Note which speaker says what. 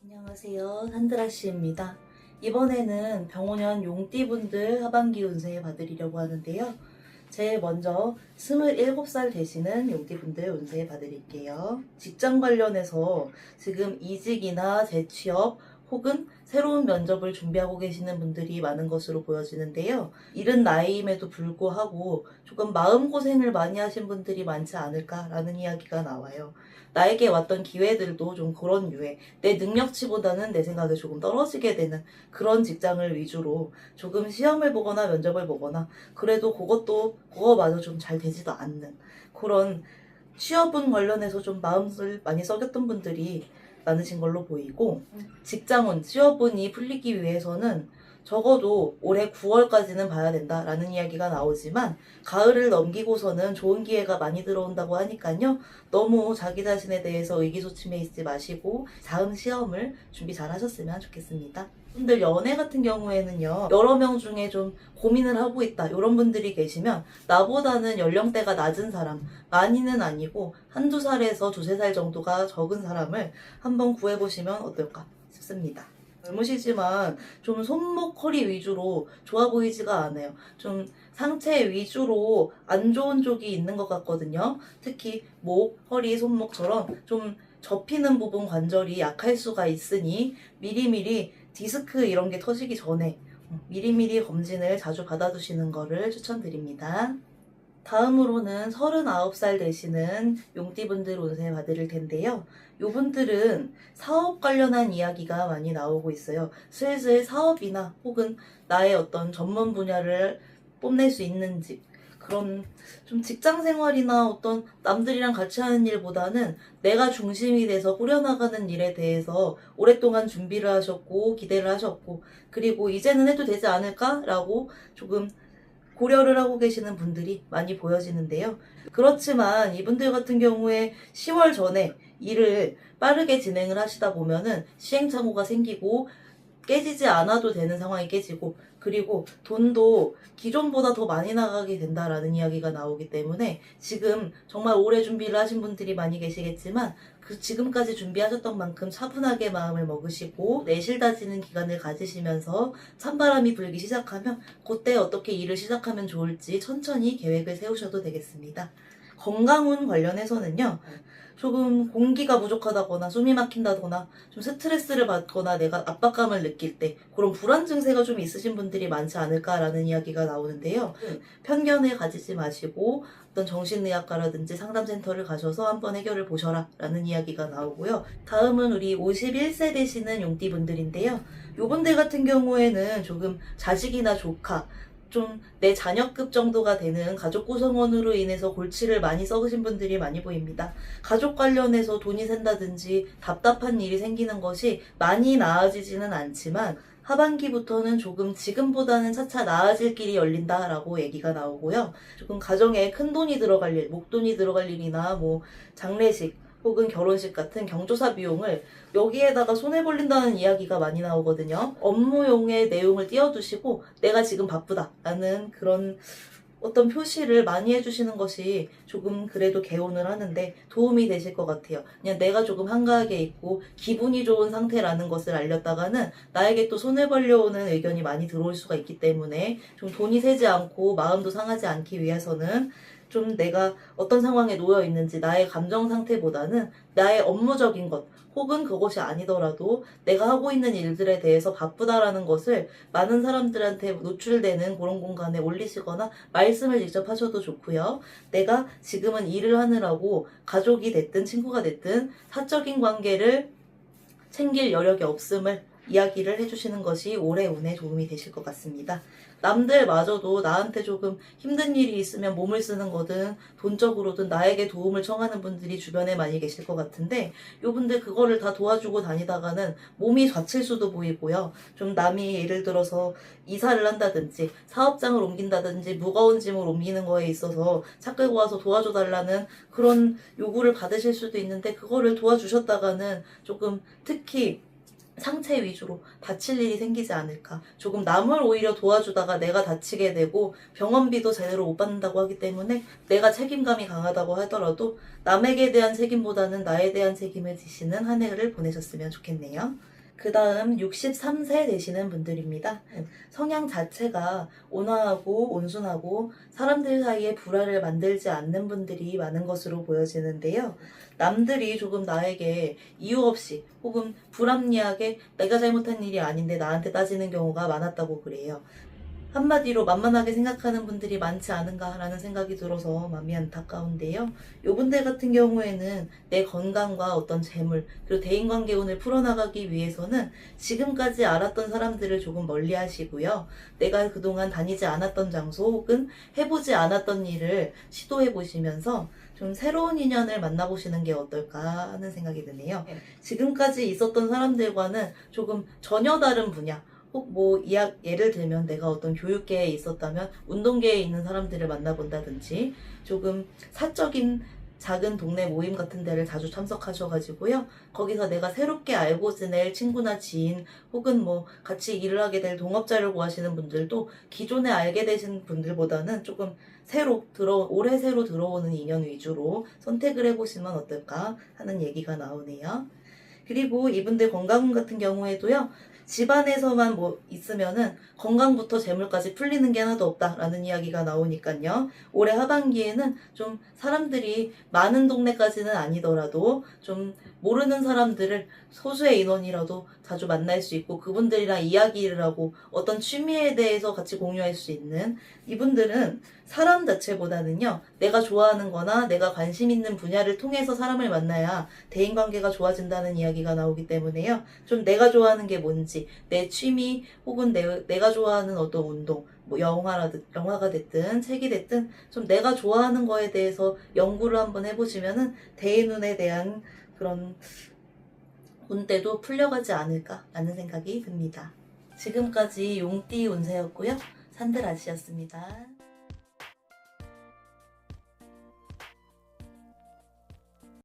Speaker 1: 안녕하세요. 산드라 씨입니다. 이번에는 병원연 용띠분들 하반기 운세 봐드리려고 하는데요. 제일 먼저 27살 되시는 용띠분들 운세 봐드릴게요. 직장 관련해서 지금 이직이나 재취업 혹은 새로운 면접을 준비하고 계시는 분들이 많은 것으로 보여지는데요. 이른 나이임에도 불구하고 조금 마음고생을 많이 하신 분들이 많지 않을까라는 이야기가 나와요. 나에게 왔던 기회들도 좀 그런 류의 내 능력치보다는 내 생각에 조금 떨어지게 되는 그런 직장을 위주로 조금 시험을 보거나 면접을 보거나 그래도 그거마저 좀 잘 되지도 않는 그런 취업운 관련해서 좀 마음을 많이 썩였던 분들이 많으신 걸로 보이고, 직장운, 취업운이 풀리기 위해서는 적어도 올해 9월까지는 봐야 된다라는 이야기가 나오지만 가을을 넘기고서는 좋은 기회가 많이 들어온다고 하니까요. 너무 자기 자신에 대해서 의기소침해 있지 마시고 다음 시험을 준비 잘 하셨으면 좋겠습니다. 분들 연애 같은 경우에는요, 여러 명 중에 좀 고민을 하고 있다 이런 분들이 계시면 나보다는 연령대가 낮은 사람, 많이는 아니고 한두 살에서 두세 살 정도가 적은 사람을 한번 구해보시면 어떨까 싶습니다. 젊으시지만 좀 손목, 허리 위주로 좋아 보이지가 않아요. 좀 상체 위주로 안 좋은 쪽이 있는 것 같거든요. 특히 목, 허리, 손목처럼 좀 접히는 부분 관절이 약할 수가 있으니 미리미리 디스크 이런 게 터지기 전에 미리미리 검진을 자주 받아두시는 거를 추천드립니다. 다음으로는 39살 되시는 용띠분들 운세 봐드릴 텐데요. 요분들은 사업 관련한 이야기가 많이 나오고 있어요. 슬슬 사업이나 혹은 나의 어떤 전문 분야를 뽐낼 수 있는지 그런 좀 직장 생활이나 어떤 남들이랑 같이 하는 일보다는 내가 중심이 돼서 꾸려나가는 일에 대해서 오랫동안 준비를 하셨고 기대를 하셨고 그리고 이제는 해도 되지 않을까라고 조금 고려를 하고 계시는 분들이 많이 보여지는데요. 그렇지만 이분들 같은 경우에 10월 전에 일을 빠르게 진행을 하시다 보면은 시행착오가 생기고 깨지지 않아도 되는 상황이 깨지고 그리고 돈도 기존보다 더 많이 나가게 된다라는 이야기가 나오기 때문에 지금 정말 오래 준비를 하신 분들이 많이 계시겠지만 그 지금까지 준비하셨던 만큼 차분하게 마음을 먹으시고 내실 다지는 기간을 가지시면서 찬바람이 불기 시작하면 그때 어떻게 일을 시작하면 좋을지 천천히 계획을 세우셔도 되겠습니다. 건강운 관련해서는요. 조금 공기가 부족하다거나 숨이 막힌다거나 좀 스트레스를 받거나 내가 압박감을 느낄 때 그런 불안 증세가 좀 있으신 분들이 많지 않을까라는 이야기가 나오는데요. 편견을 가지지 마시고 어떤 정신의학과라든지 상담센터를 가셔서 한번 해결을 보셔라 라는 이야기가 나오고요. 다음은 우리 51세 되시는 용띠분들인데요. 요분들 같은 경우에는 조금 자식이나 조카 좀 내 자녀급 정도가 되는 가족 구성원으로 인해서 골치를 많이 썩으신 분들이 많이 보입니다. 가족 관련해서 돈이 샌다든지 답답한 일이 생기는 것이 많이 나아지지는 않지만 하반기부터는 조금 지금보다는 차차 나아질 길이 열린다라고 얘기가 나오고요. 조금 가정에 큰 돈이 들어갈 일, 목돈이 들어갈 일이나 뭐 장례식 혹은 결혼식 같은 경조사 비용을 여기에다가 손해 벌린다는 이야기가 많이 나오거든요. 업무용의 내용을 띄워두시고 내가 지금 바쁘다라는 그런 어떤 표시를 많이 해주시는 것이 조금 그래도 개운을 하는데 도움이 되실 것 같아요. 그냥 내가 조금 한가하게 있고 기분이 좋은 상태라는 것을 알렸다가는 나에게 또 손해 벌려오는 의견이 많이 들어올 수가 있기 때문에 좀 돈이 새지 않고 마음도 상하지 않기 위해서는 좀 내가 어떤 상황에 놓여 있는지 나의 감정 상태보다는 나의 업무적인 것 혹은 그것이 아니더라도 내가 하고 있는 일들에 대해서 바쁘다라는 것을 많은 사람들한테 노출되는 그런 공간에 올리시거나 말씀을 직접 하셔도 좋고요. 내가 지금은 일을 하느라고 가족이 됐든 친구가 됐든 사적인 관계를 챙길 여력이 없음을 이야기를 해주시는 것이 올해 운에 도움이 되실 것 같습니다. 남들마저도 나한테 조금 힘든 일이 있으면 몸을 쓰는 거든 돈적으로든 나에게 도움을 청하는 분들이 주변에 많이 계실 것 같은데 요분들 그거를 다 도와주고 다니다가는 몸이 다칠 수도 보이고요. 좀 남이 예를 들어서 이사를 한다든지 사업장을 옮긴다든지 무거운 짐을 옮기는 거에 있어서 차 끌고 와서 도와줘 달라는 그런 요구를 받으실 수도 있는데 그거를 도와주셨다가는 조금 특히 상체 위주로 다칠 일이 생기지 않을까. 조금 남을 오히려 도와주다가 내가 다치게 되고 병원비도 제대로 못 받는다고 하기 때문에 내가 책임감이 강하다고 하더라도 남에게 대한 책임보다는 나에 대한 책임을 지시는 한 해를 보내셨으면 좋겠네요. 그 다음 63세 되시는 분들입니다. 성향 자체가 온화하고 온순하고 사람들 사이에 불화를 만들지 않는 분들이 많은 것으로 보여지는데요. 남들이 조금 나에게 이유 없이 혹은 불합리하게 내가 잘못한 일이 아닌데 나한테 따지는 경우가 많았다고 그래요. 한마디로 만만하게 생각하는 분들이 많지 않은가라는 생각이 들어서 마음이 안타까운데요. 요분들 같은 경우에는 내 건강과 어떤 재물, 그리고 대인관계운을 풀어나가기 위해서는 지금까지 알았던 사람들을 조금 멀리 하시고요. 내가 그동안 다니지 않았던 장소 혹은 해보지 않았던 일을 시도해 보시면서 좀 새로운 인연을 만나보시는 게 어떨까 하는 생각이 드네요. 지금까지 있었던 사람들과는 조금 전혀 다른 분야, 혹 예를 들면 내가 어떤 교육계에 있었다면 운동계에 있는 사람들을 만나본다든지 조금 사적인 작은 동네 모임 같은 데를 자주 참석하셔가지고요. 거기서 내가 새롭게 알고 지낼 친구나 지인 혹은 같이 일을 하게 될 동업자를 구하시는 분들도 기존에 알게 되신 분들보다는 조금 올해 새로 들어오는 인연 위주로 선택을 해보시면 어떨까 하는 얘기가 나오네요. 그리고 이분들 건강 같은 경우에도요. 집안에서만 있으면은 건강부터 재물까지 풀리는 게 하나도 없다라는 이야기가 나오니까요. 올해 하반기에는 좀 사람들이 많은 동네까지는 아니더라도 좀 모르는 사람들을 소수의 인원이라도 자주 만날 수 있고 그분들이랑 이야기를 하고 어떤 취미에 대해서 같이 공유할 수 있는 이분들은 사람 자체보다는요. 내가 좋아하는 거나 내가 관심 있는 분야를 통해서 사람을 만나야 대인관계가 좋아진다는 이야기가 나오기 때문에요. 좀 내가 좋아하는 게 뭔지, 내 취미 혹은 내가 좋아하는 어떤 운동, 영화가 됐든 책이 됐든 좀 내가 좋아하는 거에 대해서 연구를 한번 해보시면은 대인운에 대한 그런 운때도 풀려가지 않을까라는 생각이 듭니다. 지금까지 용띠 운세였고요. 산드라시였습니다.